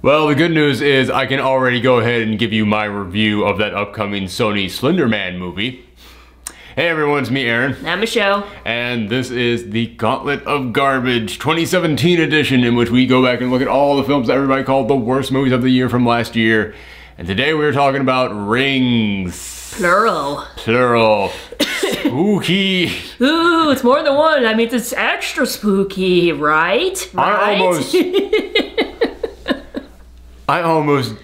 Well, the good news is I can already go ahead and give you my review of that upcoming Sony Slender Man movie. Hey everyone, it's me, Aaron. I'm Michelle. And this is the Gauntlet of Garbage 2017 edition, in which we go back and look at all the films that everybody called the worst movies of the year from last year. And today we're talking about Rings. Plural. Plural. Spooky. Ooh, it's more than one. I mean, it's extra spooky, right? I almost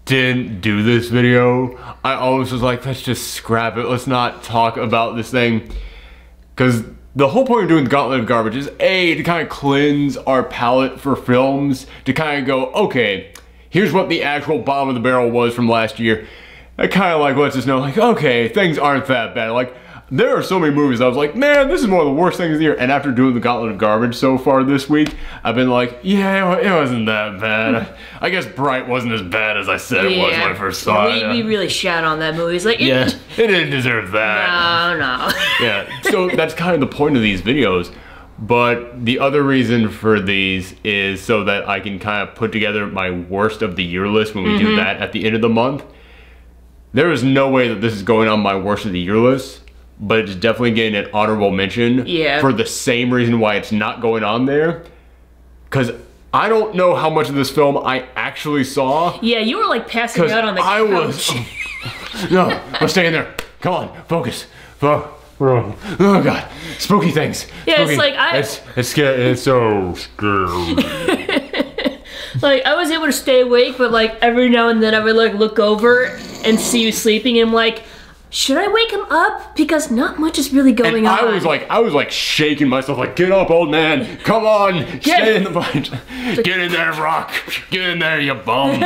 didn't do this video. I almost was like, let's just scrap it. Let's not talk about this thing. Because the whole point of doing the Gauntlet of Garbage is A, to kind of cleanse our palate for films. To kind of go, okay, here's what the actual bottom of the barrel was from last year. That kind of like lets us know, like, okay, things aren't that bad. Like, there are so many movies I was like, man, this is one of the worst things of the year. And after doing the Gauntlet of Garbage so far this week, I've been like, yeah, it wasn't that bad. I guess Bright wasn't as bad as I said it was when I first saw it. We really shat on that movie. It's like, it didn't deserve that. No. Yeah, so that's kind of the point of these videos. But the other reason for these is so that I can kind of put together my worst of the year list when we do that at the end of the month. There is no way that this is going on my worst of the year list, but it's definitely getting an honorable mention for the same reason why it's not going on there. Because I don't know how much of this film I actually saw. Yeah, you were like passing out on the couch. No, let's stay in there. Come on, focus. Oh god, spooky things. Yeah, spooky. It's like it's scary. It's so scary. Like, I was able to stay awake, but like every now and then I would like look over and see you sleeping, and I'm like, should I wake him up? Because not much is really going on. I was like shaking myself, like, get up, old man. Come on, stay in the blanket. Get in there, Rock. Get in there, you bum.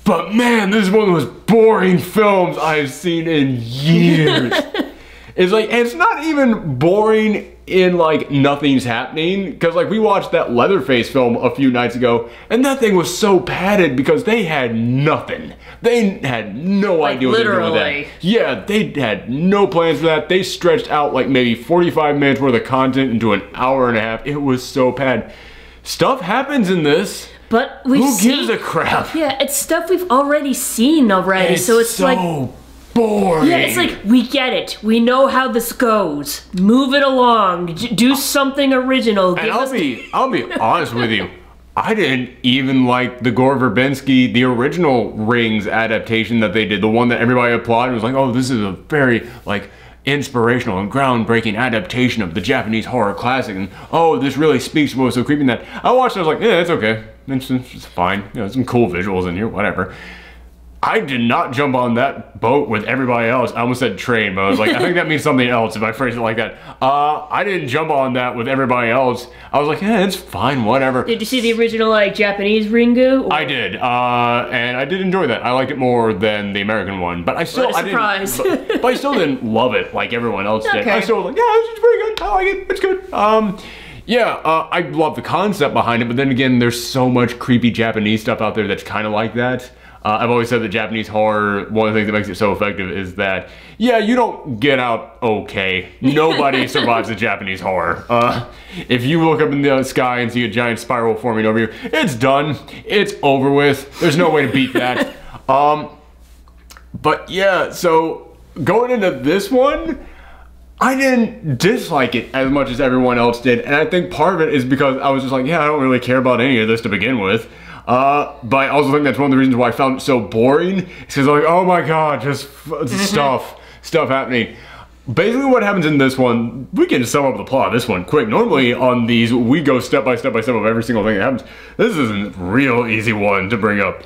But man, this is one of the most boring films I've seen in years. It's like, and it's not even boring in like nothing's happening, because like we watched that Leatherface film a few nights ago, and that thing was so padded because they had nothing. They had no idea what they were doing with that. Yeah, they had no plans for that. They stretched out like maybe 45 minutes worth of content into an hour and a half. It was so bad. Stuff happens in this. But who gives a crap? Yeah, it's stuff we've already seen already. So it's so like boring. Yeah, it's like, we get it. We know how this goes. Move it along. Do something original. And I'll be honest with you. I didn't even like the Gore Verbinski, the original Rings adaptation that they did. The one that everybody applauded, was like, oh, this is a very like inspirational and groundbreaking adaptation of the Japanese horror classic, and oh, this really speaks to what was so creepy in that. I watched it, I was like, yeah, it's okay. It's fine. You know, some cool visuals in here, whatever. I did not jump on that boat with everybody else. I almost said train, but I was like, I think that means something else if I phrase it like that. I didn't jump on that with everybody else. I was like, yeah, it's fine, whatever. Did you see the original like Japanese Ringu? I did, and I did enjoy that. I liked it more than the American one, but I still, what a surprise. But I still didn't love it like everyone else did. Okay. I still was like, yeah, it's pretty good. I like it. It's good. Yeah, I love the concept behind it, but then again, there's so much creepy Japanese stuff out there that's kind of like that. I've always said that Japanese horror, one of the things that makes it so effective is that, yeah, you don't get out okay. Nobody survives a Japanese horror. If you look up in the sky and see a giant spiral forming over you, it's done. It's over with. There's no way to beat that. But yeah, so going into this one, I didn't dislike it as much as everyone else did, and I think part of it is because I was just like, yeah, I don't really care about any of this to begin with. But I also think that's one of the reasons why I found it so boring. It's because I'm like, oh my god, just stuff happening. Basically what happens in this one, we can sum up the plot of this one quick. Normally on these, we go step by step of every single thing that happens. This is a real easy one to bring up.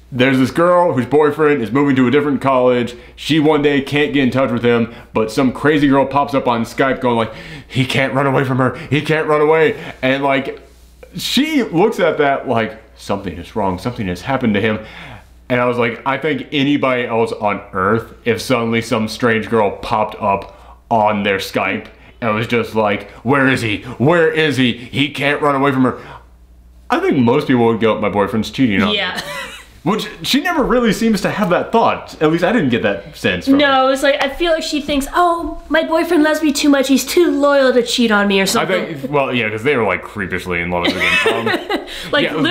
There's this girl whose boyfriend is moving to a different college. She one day can't get in touch with him, but some crazy girl pops up on Skype going like, he can't run away from her, he can't run away. And like, she looks at that like, something is wrong, something has happened to him. And I was like, I think anybody else on earth, if suddenly some strange girl popped up on their Skype and was just like, where is he? Where is he? He can't run away from her. I think most people would go, my boyfriend's cheating on me. Which she never really seems to have that thought. At least I didn't get that sense from her. No, it's like, I feel like she thinks, oh, my boyfriend loves me too much. He's too loyal to cheat on me or something. I think, well, yeah, because they were like creepishly in love again. Like, yeah,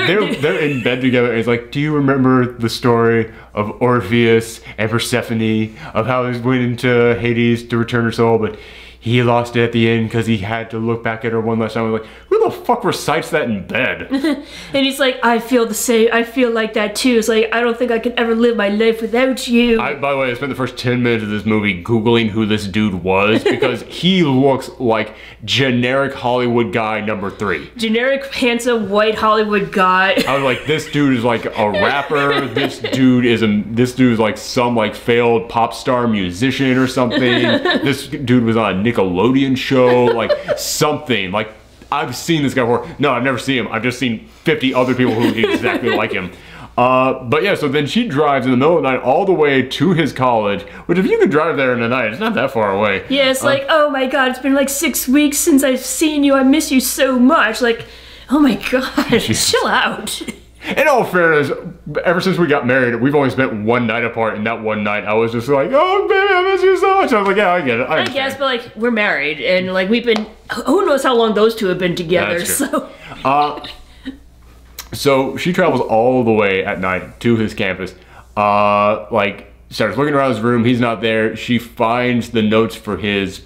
they're in bed together. And it's like, do you remember the story of Orpheus and Persephone, of how he went into Hades to return her soul, but he lost it at the end because he had to look back at her one last time. I was like, who the fuck recites that in bed? And he's like, I feel the same. I feel like that too. It's like, I don't think I can ever live my life without you. By the way, I spent the first 10 minutes of this movie Googling who this dude was because he looks like generic Hollywood guy number 3. Generic, handsome, white Hollywood guy. I was like, this dude is like a rapper. This dude is like some like failed pop star musician or something. This dude was on a Nickelodeon show, like something. Like, I've seen this guy before. No, I've never seen him. I've just seen 50 other people who look exactly like him. But yeah, so then she drives in the middle of the night all the way to his college, which if you could drive there in the night, it's not that far away. Yeah, it's like, oh my god, it's been like 6 weeks since I've seen you. I miss you so much. Like, oh my god, chill out. In all fairness, ever since we got married, we've only spent one night apart, and that one night I was just like, oh baby, I miss you so much. I was like, yeah, I get it. I guess, but like, we're married, and like, we've been, who knows how long those two have been together, so. So she travels all the way at night to his campus, like, starts looking around his room, he's not there. She finds the notes for his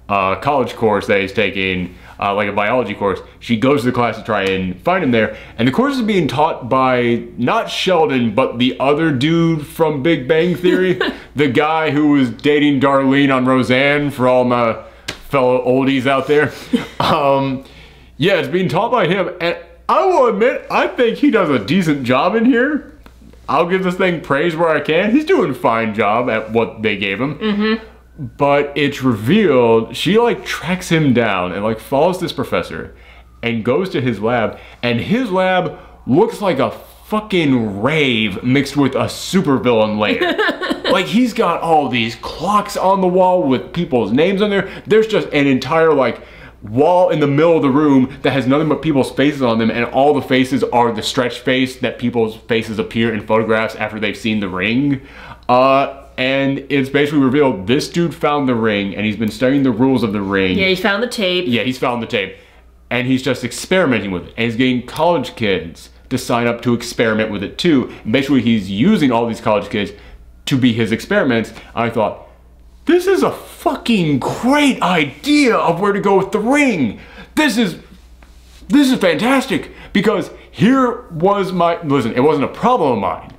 college course that he's taking, like a biology course. She goes to the class to try and find him there, and the course is being taught by not Sheldon, but the other dude from Big Bang Theory, the guy who was dating Darlene on Roseanne, for all my fellow oldies out there. Yeah, it's being taught by him, and I will admit, I think he does a decent job in here. I'll give this thing praise where I can. He's doing a fine job at what they gave him. Mm-hmm. But it's revealed, she like tracks him down and like follows this professor and goes to his lab, and his lab looks like a fucking rave mixed with a supervillain lair. Like, he's got all these clocks on the wall with people's names on there. There's just an entire like wall in the middle of the room that has nothing but people's faces on them, and all the faces are the stretch face that people's faces appear in photographs after they've seen The Ring. And it's basically revealed this dude found the ring, and he's been studying the rules of the ring. Yeah, he's found the tape. Yeah, he's found the tape. And he's just experimenting with it. And he's getting college kids to sign up to experiment with it too. And basically, he's using all these college kids to be his experiments. I thought, this is a fucking great idea of where to go with the ring. This is fantastic. Because here was listen, it wasn't a problem of mine,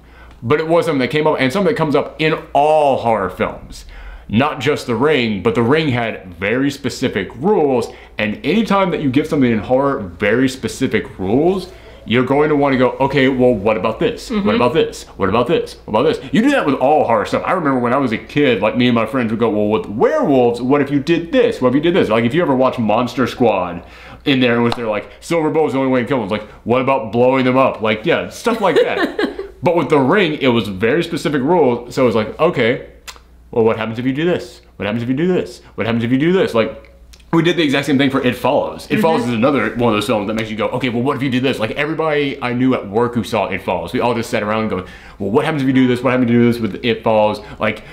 but it was something that came up, and something that comes up in all horror films. Not just The Ring, but The Ring had very specific rules, and anytime that you give something in horror very specific rules, you're going to want to go, okay, well, what about this? Mm-hmm. What about this? What about this? What about this? You do that with all horror stuff. I remember when I was a kid, like, me and my friends would go, well, with werewolves, what if you did this? What if you did this? Like, if you ever watch Monster Squad, in there, was they're like, silver bullet's the only way to kill them. It's like, what about blowing them up? Like, yeah, stuff like that. But with The Ring, it was very specific rules, so it was like, okay, well, what happens if you do this? What happens if you do this? What happens if you do this? Like, we did the exact same thing for It Follows. It Follows is another one of those films that makes you go, okay, well, what if you did this? Like, everybody I knew at work who saw It Follows, we all just sat around and go, well, what happens if you do this? What happens if you do this with It Follows? Like,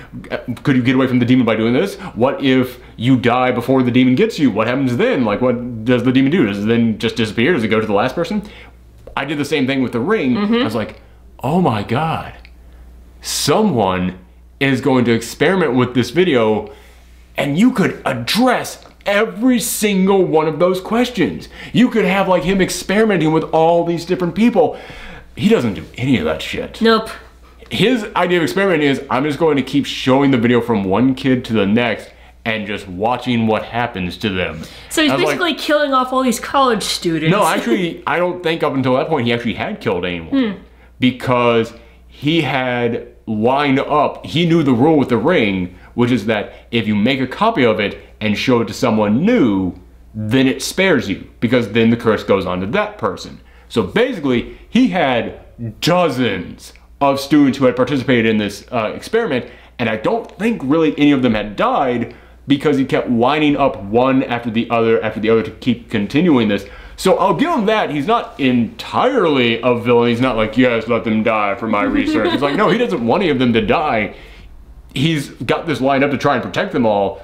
could you get away from the demon by doing this? What if you die before the demon gets you? What happens then? Like, what does the demon do? Does it then just disappear? Does it go to the last person? I did the same thing with The Ring. I was like, oh my God, someone is going to experiment with this video, and you could address every single one of those questions. You could have like him experimenting with all these different people. He doesn't do any of that shit. Nope. His idea of experimenting is, I'm just going to keep showing the video from one kid to the next and just watching what happens to them. So he's basically like, killing off all these college students. No, actually, I don't think up until that point he actually had killed anyone. Because he had lined up, he knew the rule with The Ring, which is that if you make a copy of it and show it to someone new, then it spares you, because then the curse goes on to that person. So basically, he had dozens of students who had participated in this experiment, and I don't think really any of them had died, because he kept lining up one after the other to keep continuing this. So I'll give him that. He's not entirely a villain. He's not like, yes, let them die for my research. He's like, no, he doesn't want any of them to die. He's got this lined up to try and protect them all,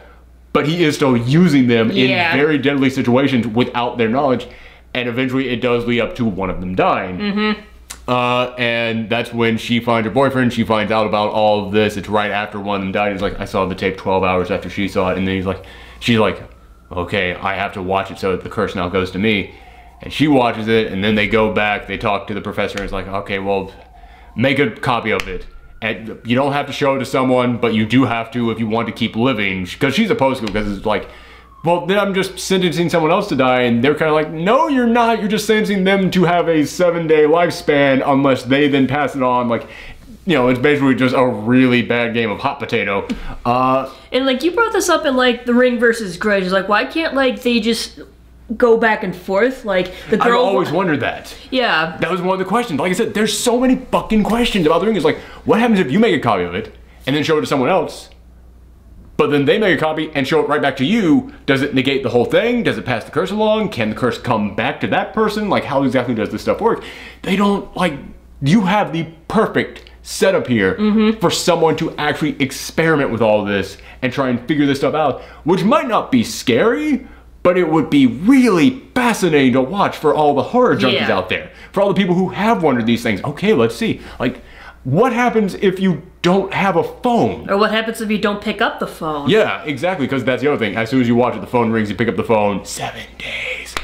but he is still using them in very deadly situations without their knowledge. And eventually it does lead up to one of them dying. And that's when she finds her boyfriend. She finds out about all of this. It's right after one of them died. He's like, I saw the tape 12 hours after she saw it. And then she's like, okay, I have to watch it so that the curse now goes to me. And she watches it, and then they go back, they talk to the professor, and it's like, okay, well, make a copy of it. And you don't have to show it to someone, but you do have to if you want to keep living. Because she's opposed to it, because it's like, well, then I'm just sentencing someone else to die, and they're kind of like, no, you're not. You're just sentencing them to have a 7-day lifespan unless they then pass it on. Like, you know, it's basically just a really bad game of hot potato. And, like, you brought this up in, like, The Ring versus Grudge. Like, why can't, like, they just go back and forth? Like, the girl... I've always wondered that. Yeah. That was one of the questions. Like I said, there's so many fucking questions about The Ring. It's like, what happens if you make a copy of it and then show it to someone else? But then they make a copy and show it right back to you. Does it negate the whole thing? Does it pass the curse along? Can the curse come back to that person? Like, how exactly does this stuff work? They don't, like, you have the perfect setup here for someone to actually experiment with all this and try and figure this stuff out, which might not be scary, but it would be really fascinating to watch for all the horror junkies out there. For all the people who have wondered these things. Okay, let's see. Like, what happens if you don't have a phone? Or what happens if you don't pick up the phone? Yeah, exactly, because that's the other thing. As soon as you watch it, the phone rings, you pick up the phone. 7 days.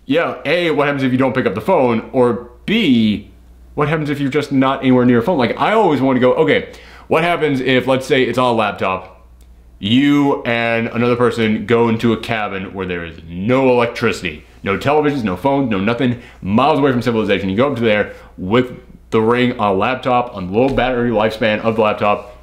Yeah, A, what happens if you don't pick up the phone? Or B, what happens if you're just not anywhere near a phone? Like, I always want to go, okay, what happens if, let's say it's on a laptop, you and another person go into a cabin where there is no electricity, no televisions, no phones, no nothing, miles away from civilization. You go up to there with the Ring on a laptop, on the low battery lifespan of the laptop.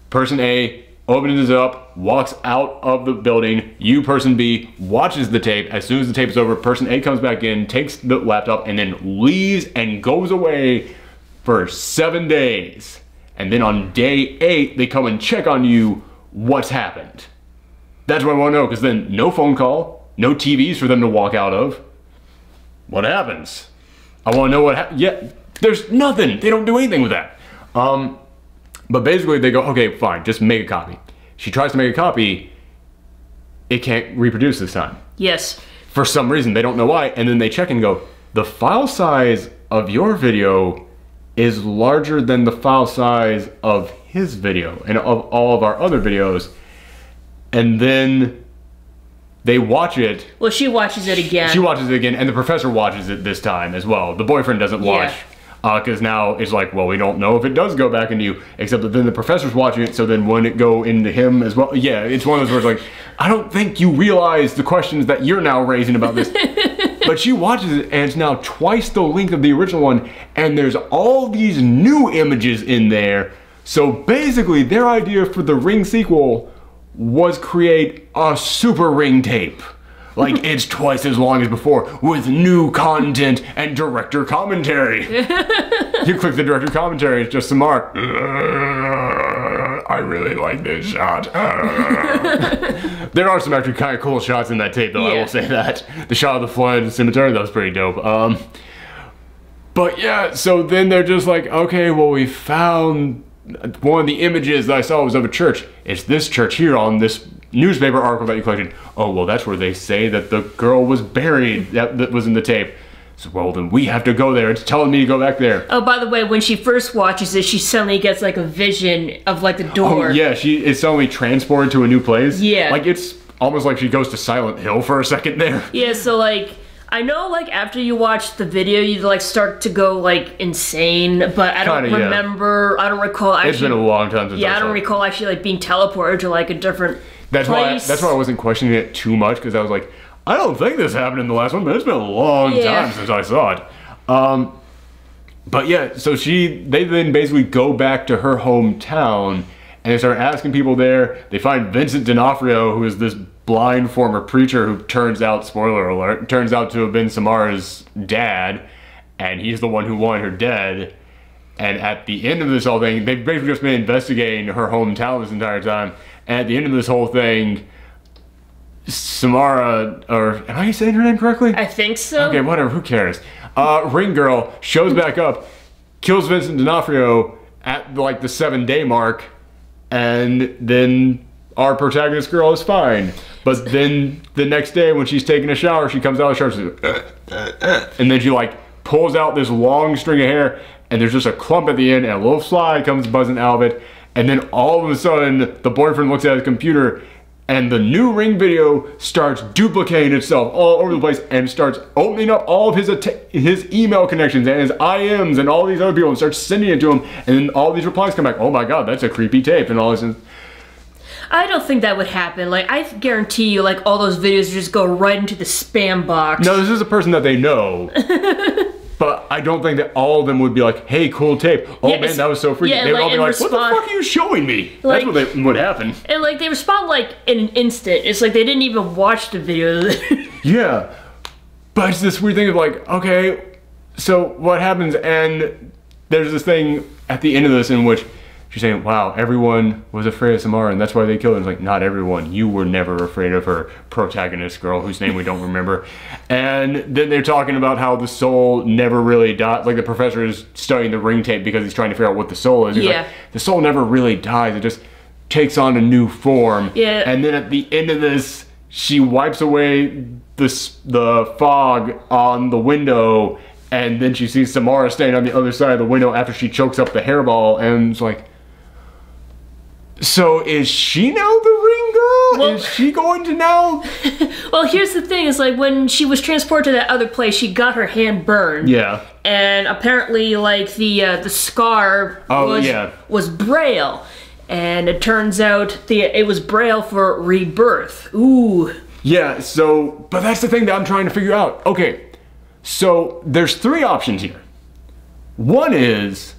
Person A opens it up, walks out of the building. You, person B, watches the tape. As soon as the tape is over, person A comes back in, takes the laptop, and then leaves and goes away for 7 days. And then on day 8, they come and check on you. What's happened? That's what I want to know, because then no phone call, no TVs for them to walk out of. What happens? I want to know what happened. Yeah, there's nothing. They don't do anything with that. But basically they go, okay, fine, just make a copy. She tries to make a copy. It can't reproduce this time. Yes. For some reason, they don't know why. And then they check and go, the file size of your video is larger than the file size of his video and of all of our other videos. And then they watch it. Well, she watches it again. She watches it again, and the professor watches it this time as well. The boyfriend doesn't watch. Because now it's like, well, we don't know if it does go back into you, except that then the professor's watching it, so then wouldn't it go into him as well? Yeah, it's one of those words like, I don't think you realize the questions that you're now raising about this. But she watches it, and it's now twice the length of the original one, and there's all these new images in there. So basically, their idea for the Ring sequel was create a Super Ring tape. Like, it's twice as long as before, with new content and director commentary. You click the director commentary, it's just some art. I really like this shot. There are some actually kind of cool shots in that tape, though, I will say that. The shot of the flood in the cemetery, that was pretty dope. But yeah, so then they're just like, okay, well, we found one of the images that I saw was of a church. It's this church here on this newspaper article that you collected. Oh, well, that's where they say that the girl was buried that was in the tape. So, well, then we have to go there. It's telling me to go back there. Oh, by the way, when she first watches it, she suddenly gets like a vision of like the door. Oh, yeah, she is suddenly transported to a new place. Yeah. Like, it's almost like she goes to Silent Hill for a second there. Yeah, so like, I know like after you watch the video, you like start to go like insane, but I don't remember, I don't recall actually. It's been a long time since I don't recall actually like being teleported to like a different That's why I wasn't questioning it too much, because I was like, I don't think this happened in the last one, but it's been a long time since I saw it. But yeah, so they then basically go back to her hometown, and they start asking people there. They find Vincent D'Onofrio, who is this blind former preacher who turns out, spoiler alert, turns out to have been Samara's dad, and he's the one who wanted her dead. And at the end of this whole thing, they've basically just been investigating her hometown this entire time. And at the end of this whole thing, Samara, or am I saying her name correctly? I think so. Okay, whatever, who cares? Ring Girl shows back up, kills Vincent D'Onofrio at like the 7-day mark, and then our protagonist girl is fine. But then the next day when she's taking a shower, she comes out of the shower, she's and then she like pulls out this long string of hair, and there's just a clump at the end, and a little fly comes buzzing out of it, and then all of a sudden the boyfriend looks at his computer, and the new Ring video starts duplicating itself all over the place and starts opening up all of his email connections and his IMs and all these other people and starts sending it to him. And then all these replies come back. Oh my God, that's a creepy tape and all this. I don't think that would happen. Like, I guarantee you, like, all those videos just go right into the spam box. No, this is a person that they know. But I don't think that all of them would be like, hey, cool tape. Oh yeah, man, that was so freaky. Yeah, they would all be like, what the fuck are you showing me? Like, that's what would happen. And like, they respond like in an instant. It's like they didn't even watch the video. Yeah. But it's this weird thing of like, okay, so what happens? And there's this thing at the end of this in which she's saying, wow, everyone was afraid of Samara and that's why they killed her. It's like, not everyone. You were never afraid of her protagonist girl whose name we don't remember. And then they're talking about how the soul never really died. Like the professor is studying the Ring tape because he's trying to figure out what the soul is. He's like, the soul never really dies. It just takes on a new form. Yeah. And then at the end of this, she wipes away the fog on the window, and then she sees Samara standing on the other side of the window after she chokes up the hairball, and it's like, so is she now the Ring Girl? Well, is she going to now? Well, here's the thing, is like when she was transported to that other place, she got her hand burned. Yeah. And apparently like the scar was Braille. And it turns out it was Braille for rebirth. Ooh. Yeah, so, but that's the thing that I'm trying to figure out. Okay, so there's 3 options here. One is,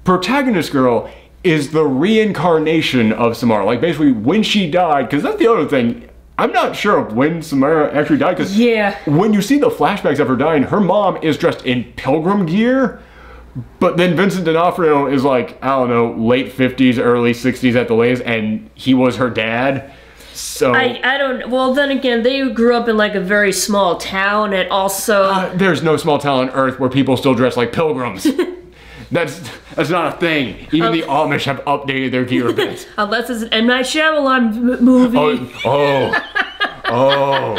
protagonist girl is the reincarnation of Samara. Like basically when she died, because that's the other thing. I'm not sure of when Samara actually died, because when you see the flashbacks of her dying, her mom is dressed in pilgrim gear, but then Vincent D'Onofrio is like, I don't know, late 50s, early 60s at the latest, and he was her dad. So I don't, well then again, they grew up in like a very small town, and also there's no small town on earth where people still dress like pilgrims. That's not a thing. Even the Amish have updated their gear a bit. Unless it's an M. Night Shyamalan movie. Oh,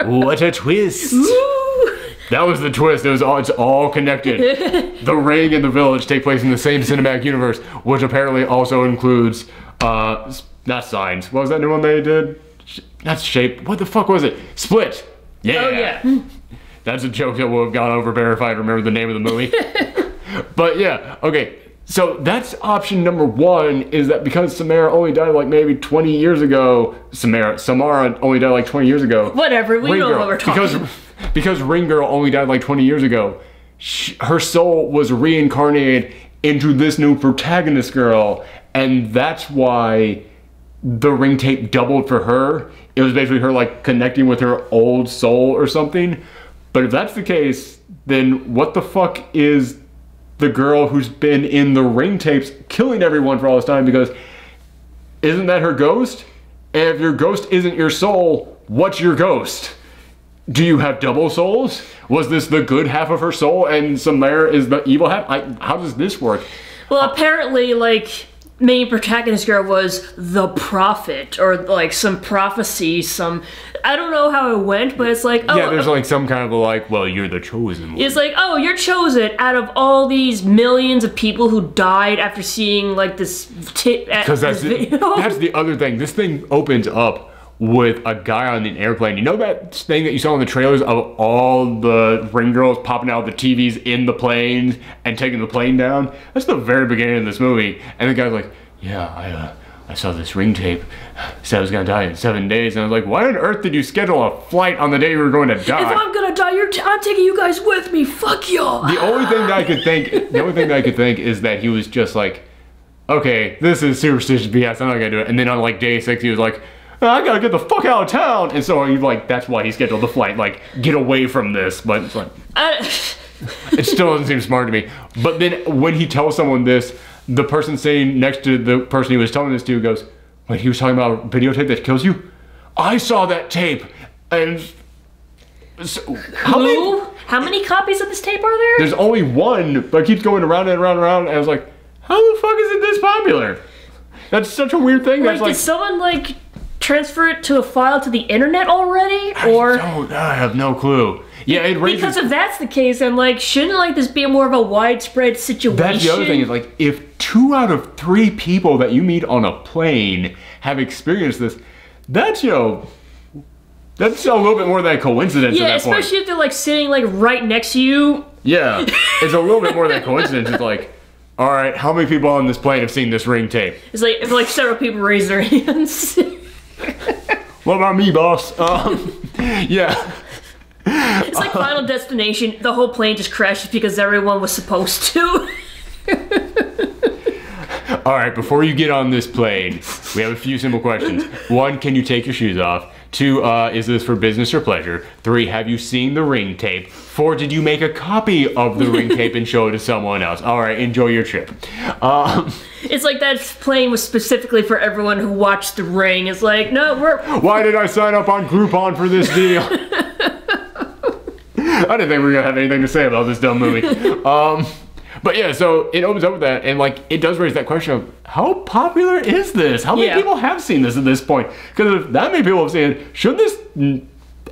what a twist. Ooh. That was the twist. It's all connected. The Ring and the Village take place in the same cinematic universe, which apparently also includes, not Signs. What was that new one they did? That's Shape. What the fuck was it? Split. Yeah. Oh, yeah. That's a joke that will have gone over better if I remember the name of the movie. But yeah, okay. So that's option number 1, is that because Samara only died like maybe 20 years ago, Samara only died like 20 years ago. Whatever, we know what we're talking. Because Ring Girl only died like 20 years ago, her soul was reincarnated into this new protagonist girl, and that's why the Ring tape doubled for her. It was basically her like connecting with her old soul or something. But if that's the case, then what the fuck is the girl who's been in the Ring tapes killing everyone for all this time? Because isn't that her ghost? And if your ghost isn't your soul, what's your ghost? Do you have double souls? Was this the good half of her soul and Samara is the evil half? How does this work? Well, apparently, like, main protagonist girl was the prophet, or like some prophecy, I don't know how it went, but it's like, oh, yeah, there's like some kind of like, well, you're the chosen one. It's like, oh, you're chosen out of all these millions of people who died after seeing like this because that's the other thing. This thing opens up with a guy on an airplane. You know that thing that you saw in the trailers of all the Ring girls popping out the TVs in the planes and taking the plane down? That's the very beginning of this movie. And the guy's like, yeah, I saw this Ring tape. Said I was gonna die in 7 days. And I was like, why on earth did you schedule a flight on the day you were going to die? If I'm gonna die, I'm taking you guys with me. Fuck y'all. The only thing that I could think is that he was just like, okay, this is superstitious BS. I'm not gonna do it. And then on like day 6, he was like, I gotta get the fuck out of town. And so he like, that's why he scheduled the flight. Like, get away from this. But it's like, it still doesn't seem smart to me. But then when he tells someone this, the person sitting next to the person he was telling this to goes, wait, he was talking about a videotape that kills you? I saw that tape, and so, How many copies of this tape are there? there's only one, but it keeps going around and around and around, and I was like, how the fuck is it this popular? That's such a weird thing. Like, did someone, like, transfer it to a file to the internet already? Or I have no clue. Yeah, it raises... Because if that's the case, then, like, shouldn't, like, this be more of a widespread situation? That's the other thing, is, like, if 2 out of 3 people that you meet on a plane have experienced this, that's, you know... That's a little bit more than a coincidence at that point. Yeah, especially if they're, like, sitting, like, right next to you. Yeah, it's a little bit more than a coincidence. It's like, all right, how many people on this plane have seen this ring tape? It's like, if, like, several people raise their hands. What about me, boss? Yeah. It's like Final Destination. The whole plane just crashes because everyone was supposed to. All right, before you get on this plane, we have a few simple questions. 1, can you take your shoes off? 2, is this for business or pleasure? 3, have you seen the ring tape? 4, did you make a copy of the ring tape and show it to someone else? All right, enjoy your trip. It's like that plane was specifically for everyone who watched The Ring. It's like, no, we're... Why did I sign up on Groupon for this deal? I didn't think we were going to have anything to say about this dumb movie. But yeah, so it opens up with that, and like it does raise that question of how popular is this? How many people have seen this at this point? Because if that many people have seen it, should this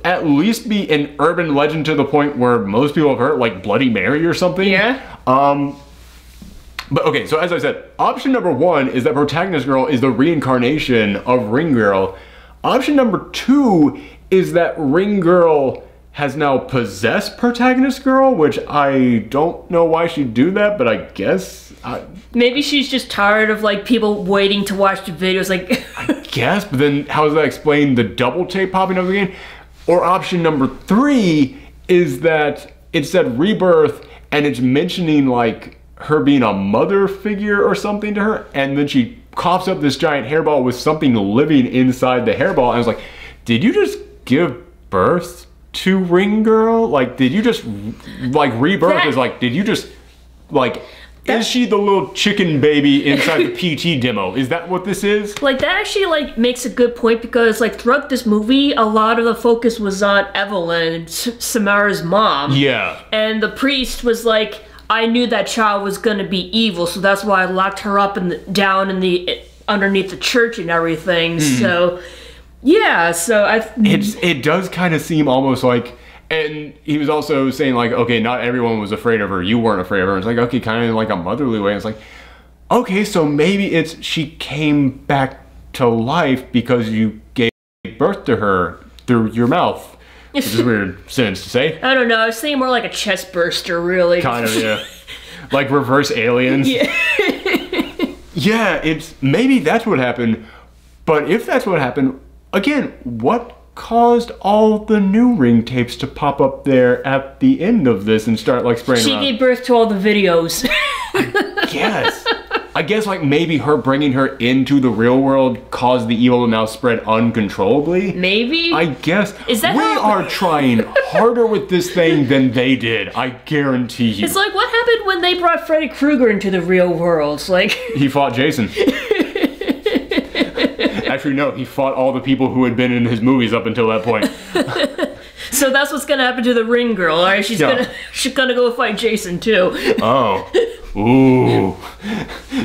at least be an urban legend to the point where most people have heard, like Bloody Mary or something? Yeah. But okay, so as I said, option number 1 is that protagonist girl is the reincarnation of Ring Girl. Option number 2 is that Ring Girl has now possessed protagonist girl, which I don't know why she'd do that, but I guess... Maybe she's just tired of, like, people waiting to watch the videos, like... I guess, but then how does that explain the double tape popping up again? Or option number 3 is that it said rebirth, and it's mentioning, like, her being a mother figure or something to her, and then she coughs up this giant hairball with something living inside the hairball, and I was like, did you just give birth to Ring Girl? Like, did you just, like, rebirth is like, did you just, like, is she the little chicken baby inside the PT demo? Is that what this is? Like, that actually, like, makes a good point because, like, throughout this movie, a lot of the focus was on Evelyn, Samara's mom. Yeah. And the priest was like, I knew that child was gonna be evil, so that's why I locked her up down in the, underneath the church and everything, so... Yeah, so it does kind of seem almost like, and he was also saying like, okay, not everyone was afraid of her. You weren't afraid of her. It's like, okay, kind of like a motherly way. It's like, okay, so maybe it's she came back to life because you gave birth to her through your mouth, which is a weird sentence to say. I don't know. I was thinking more like a chest burster, really. Kind of, yeah. Like reverse aliens. Yeah. Yeah, it's maybe that's what happened. But if that's what happened, again, what caused all the new ring tapes to pop up there at the end of this and start like spraying around? She gave birth to all the videos. I guess like maybe her bringing her into the real world caused the evil to now spread uncontrollably. Maybe? I guess. Is that we are trying harder with this thing than they did, I guarantee you. It's like, what happened when they brought Freddy Krueger into the real world? Like, he fought Jason. Actually, no, he fought all the people who had been in his movies up until that point. So that's what's gonna happen to the Ring Girl, alright? She's gonna go fight Jason too. Oh. Ooh.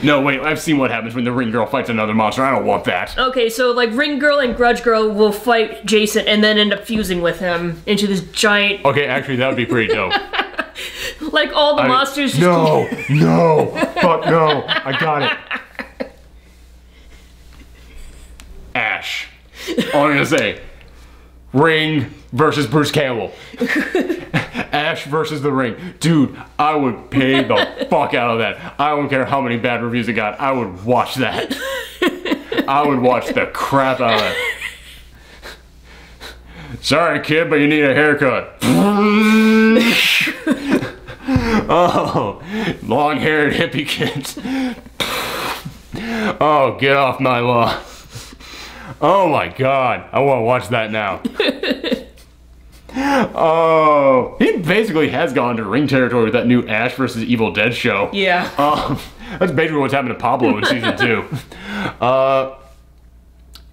No, wait, I've seen what happens when the Ring Girl fights another monster. I don't want that. Okay, so like Ring Girl and Grudge Girl will fight Jason and then end up fusing with him into this giant... Okay, actually that would be pretty dope. Like all the monsters just... No, fuck no, I got it. Ash. All I'm gonna say, Ring versus Bruce Campbell. Ash versus the Ring. Dude, I would pay the fuck out of that. I don't care how many bad reviews it got. I would watch that. I would watch the crap out of it. Sorry, kid, but you need a haircut. Oh, long-haired hippie kids. Oh, get off my lawn. Oh my god, I want to watch that now. Oh, he basically has gone to Ring territory with that new Ash versus Evil Dead show. Yeah. That's basically what's happened to Pablo in season 2. But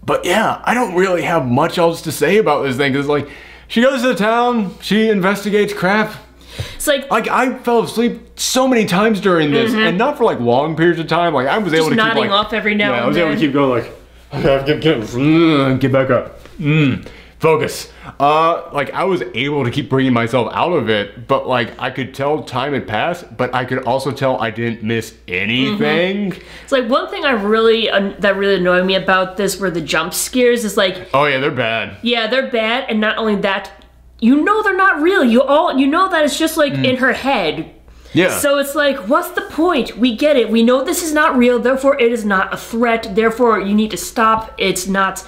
But yeah, I don't really have much else to say about this thing, because like, she goes to the town, she investigates crap. It's like I fell asleep so many times during this, and not for like long periods of time. Like I was able to keep nodding off every now and then. I was able to keep going like, okay, get back up, focus. Like I was able to keep bringing myself out of it, but like I could tell time had passed, but I could also tell I didn't miss anything. It's like one thing I really that really annoyed me about this were the jump scares. Is like, oh yeah, they're bad. Yeah, they're bad, and not only that, you know they're not real. You know that it's just like in her head. Yeah. So it's like, what's the point? We get it. We know this is not real, therefore it is not a threat. Therefore you need to stop. It's not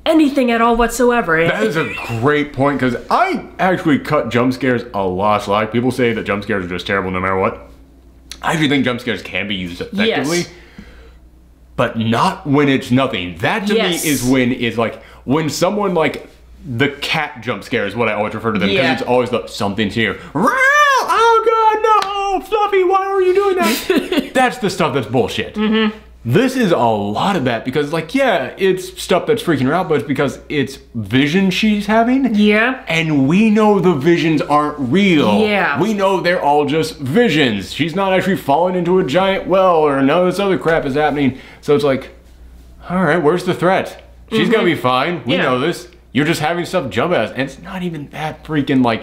anything at all whatsoever. That is a great point, because I actually cut jump scares a lot slack. People say that jump scares are just terrible no matter what. I actually think jump scares can be used effectively. Yes. But not when it's nothing. That to me is when someone like the cat jump scare is what I always refer to them, because it's always the something's here. Oh god, no! Fluffy, why are you doing that? That's the stuff that's bullshit. This is a lot of that, because like, yeah, it's stuff that's freaking her out, but it's because it's vision she's having. Yeah. And we know the visions aren't real. Yeah. We know they're all just visions. She's not actually falling into a giant well, or none of this other crap is happening. So it's like, all right, where's the threat? She's gonna be fine. We know this. You're just having stuff jump at us, and it's not even that freaking like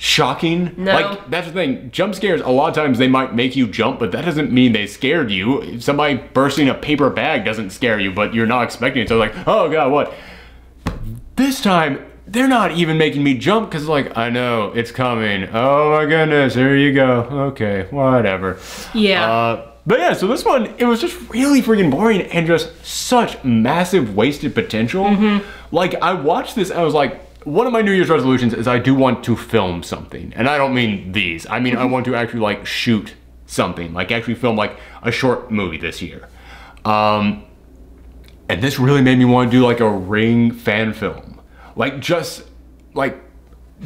shocking. No. Like, that's the thing. Jump scares, a lot of times they might make you jump, but that doesn't mean they scared you. If somebody bursting a paper bag doesn't scare you, but you're not expecting it. So like, oh god, what? This time, they're not even making me jump, because like, I know, it's coming. Oh my goodness, here you go. Okay, whatever. Yeah. But yeah, so this one, it was just really freaking boring and just such massive wasted potential. Like, I watched this and I was like, one of my New Year's resolutions is I do want to film something. And I don't mean these. I mean, I want to actually like shoot something. Like actually film like a short movie this year. And this really made me want to do like a Ring fan film. Like just like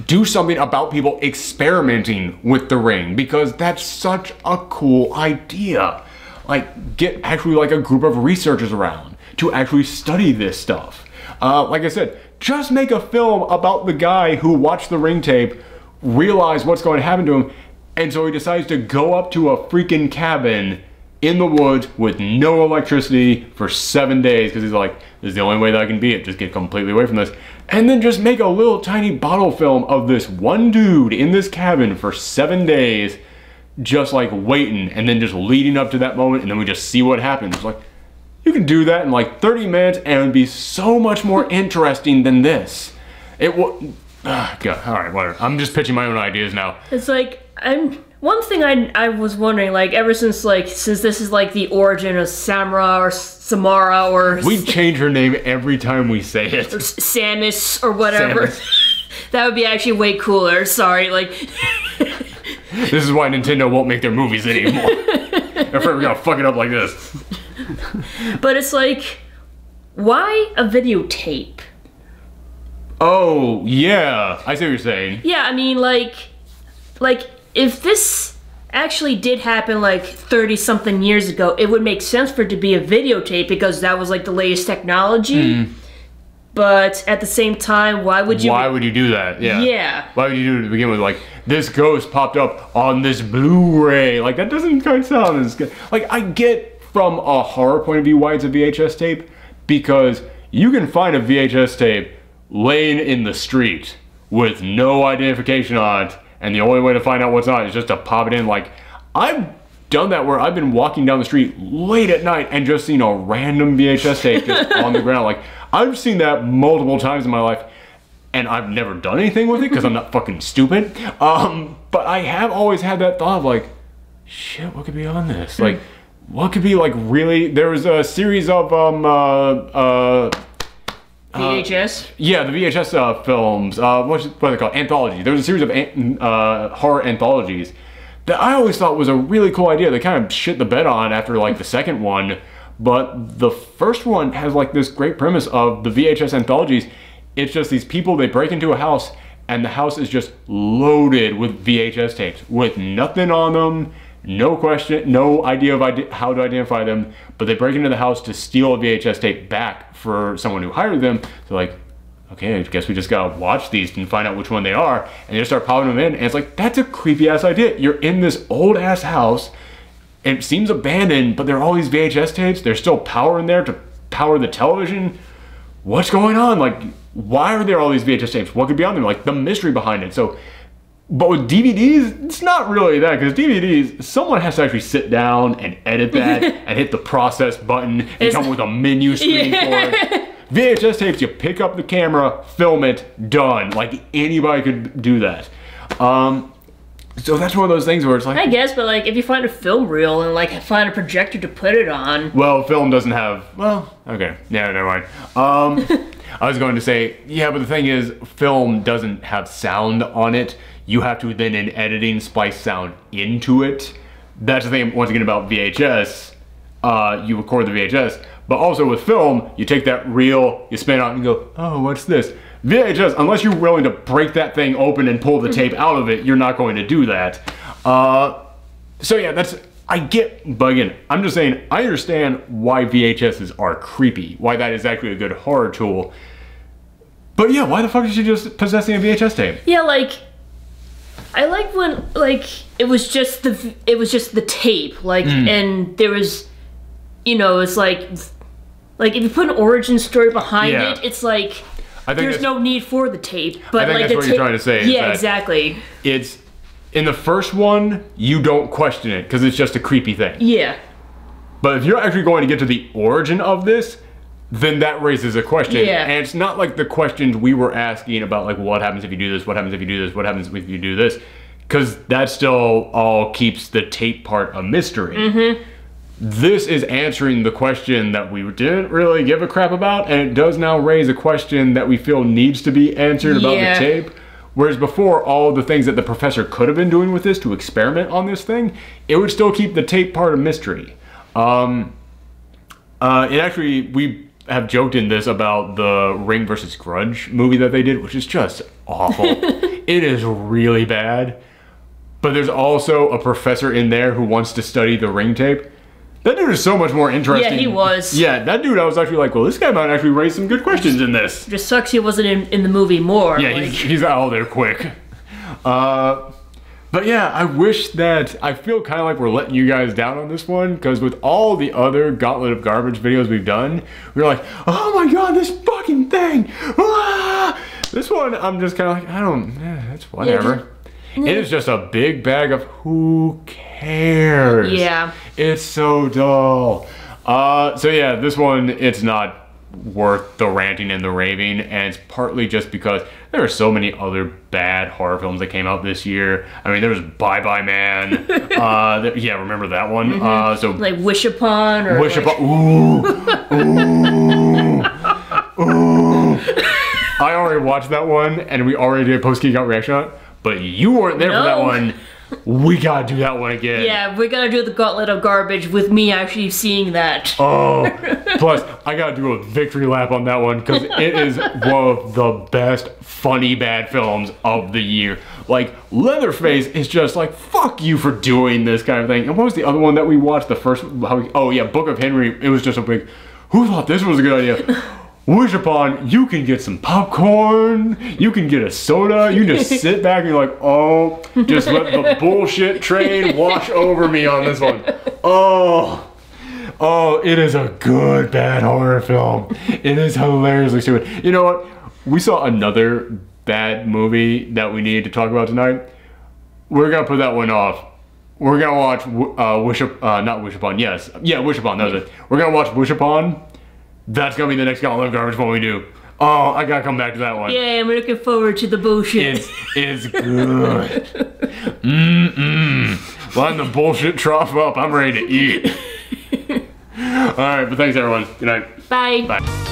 do something about people experimenting with the Ring, because that's such a cool idea. Like get actually like a group of researchers around to actually study this stuff. Like I said, just make a film about the guy who watched the Ring tape, realized what's going to happen to him, and so he decides to go up to a freaking cabin in the woods with no electricity for 7 days, because he's like, this is the only way that I can beat it, just get completely away from this. And then just make a little tiny bottle film of this one dude in this cabin for 7 days, just like waiting, and then just leading up to that moment, and then we just see what happens. It's like, you can do that in like 30 minutes and it would be so much more interesting than this. It would, God, all right, whatever. I'm just pitching my own ideas now. It's like, one thing I was wondering, like, ever since this is like the origin of Samara or Samara or... We change her name every time we say it. Or Samus or whatever. Samus. That would be actually way cooler, sorry, like... This is why Nintendo won't make their movies anymore. I'm afraid we're gonna fuck it up like this. But it's like, why a videotape? Oh, yeah. I see what you're saying. Yeah, I mean, like, if this actually did happen like 30-something years ago, it would make sense for it to be a videotape, because that was like the latest technology. But at the same time, why would you do that? Yeah. Yeah. Why would you do it to begin with? Like, this ghost popped up on this Blu-ray. Like, that doesn't quite sound as good. Like, I get from a horror point of view why it's a VHS tape, because you can find a VHS tape laying in the street with no identification on it, and the only way to find out what's on it is just to pop it in. Like, I've done that where I've been walking down the street late at night and just seen a random VHS tape just on the ground. Like, I've seen that multiple times in my life, and I've never done anything with it because I'm not fucking stupid. But I have always had that thought of like, shit, what could be on this? Like, what could be like really? There was a series of VHS? Yeah, the VHS films. What are they called? Anthology. There was a series of horror anthologies that I always thought was a really cool idea. They kind of shit the bed on after like the second one, but the first one has like this great premise of the VHS anthologies. It's just these people, they break into a house and the house is just loaded with VHS tapes with nothing on them. no question, no idea of how to identify them, but they break into the house to steal a VHS tape back for someone who hired them. So like, okay, I guess we just gotta watch these and find out which one they are, and they just start popping them in, and it's like, that's a creepy ass idea. You're in this old ass house, and it seems abandoned, but there are all these VHS tapes, there's still power in there to power the television. What's going on? Like, why are there all these VHS tapes? What could be on them? Like, the mystery behind it. So, but with DVDs, it's not really that, because DVDs, someone has to actually sit down and edit that and hit the process button and come with a menu screen for it. VHS tapes, you pick up the camera, film it, done. Like, anybody could do that. So that's one of those things where it's like, I guess, but like if you find a film reel and like find a projector to put it on. Well, film doesn't have, well, okay, yeah, never mind. I was going to say, yeah, but the thing is, film doesn't have sound on it. You have to then in editing splice sound into it. That's the thing, once again, about VHS. You record the VHS, but also with film, you take that reel, you spin it out and you go, oh, what's this? VHS, unless you're willing to break that thing open and pull the tape out of it, you're not going to do that. So yeah, I get, but again, I'm just saying, I understand why VHSs are creepy, why that is actually a good horror tool. But yeah, why the fuck is she just possessing a VHS tape? Yeah, like, I like when, like, it was just the tape, like, and there was, you know, it's like if you put an origin story behind it, it's like, there's no need for the tape. But I think like that's what you're trying to say. Yeah, exactly. It's, in the first one, you don't question it, because it's just a creepy thing. Yeah. But if you're actually going to get to the origin of this, then that raises a question. Yeah. And it's not like the questions we were asking about, like, what happens if you do this, what happens if you do this, what happens if you do this, because that still all keeps the tape part a mystery. Mm-hmm. This is answering the question that we didn't really give a crap about, and it does now raise a question that we feel needs to be answered about the tape. Whereas before, all the things that the professor could have been doing with this to experiment on this thing, it would still keep the tape part a mystery. It actually, we have joked in this about the Ring vs. Grudge movie that they did, which is just awful. It is really bad. But there's also a professor in there who wants to study the Ring tape. That dude is so much more interesting. Yeah, he was. Yeah, that dude, I was actually like, well, this guy might actually raise some good questions in this. Just sucks he wasn't in the movie more. Yeah, like. he's out there quick. But yeah, I wish that, I feel kind of like we're letting you guys down on this one, because with all the other Gauntlet of Garbage videos we've done, we're like, oh my god, this fucking thing! Ah! This one, I'm just kind of like, it's whatever. Yeah, it is just a big bag of who cares? Yeah. It's so dull. So yeah, this one, it's not worth the ranting and the raving, and it's partly just because there are so many other bad horror films that came out this year. I mean, there was Bye Bye Man. Yeah, remember that one? Mm-hmm. So like Wish Upon, or Wish like... Upon. Ooh. I already watched that one, and we already did a post-geek out reaction on it. But you weren't there for that one. We gotta do that one again. Yeah, we gotta do the Gauntlet of Garbage with me actually seeing that. Oh, plus I gotta do a victory lap on that one, because it is one of the best funny bad films of the year. Like, Leatherface is just like, fuck you for doing this kind of thing. And what was the other one that we watched? The first, oh yeah, Book of Henry. It was just a big, who thought this was a good idea? Wish Upon, you can get some popcorn, you can get a soda, you can just sit back and you're like, oh, just let the bullshit train wash over me on this one. Oh, it is a good bad horror film. It is hilariously stupid. You know what? We saw another bad movie that we needed to talk about tonight. We're gonna put that one off. We're gonna watch Wish Upon, that was it. We're gonna watch Wish Upon. That's gonna be the next Gauntlet of Garbage when we do. Oh, I gotta come back to that one. Yeah, I'm looking forward to the bullshit. It's good. Line the bullshit trough up. I'm ready to eat. Alright, but thanks everyone. Good night. Bye. Bye.